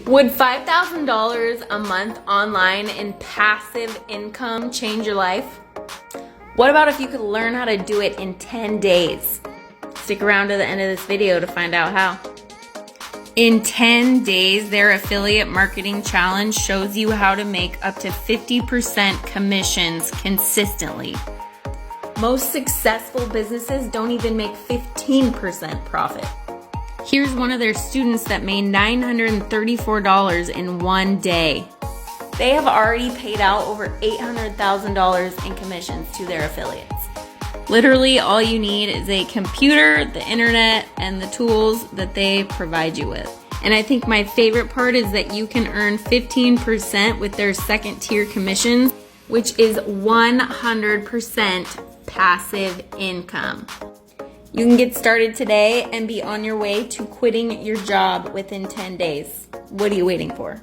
Would $5,000 a month online in passive income change your life? What about if you could learn how to do it in 10 days? Stick around to the end of this video to find out how. In 10 days, their affiliate marketing challenge shows you how to make up to 50% commissions consistently. Most successful businesses don't even make 15% profit. Here's one of their students that made $934 in one day. They have already paid out over $800,000 in commissions to their affiliates. Literally, all you need is a computer, the internet, and the tools that they provide you with. And I think my favorite part is that you can earn 15% with their second tier commissions, which is 100% passive income. You can get started today and be on your way to quitting your job within 10 days. What are you waiting for?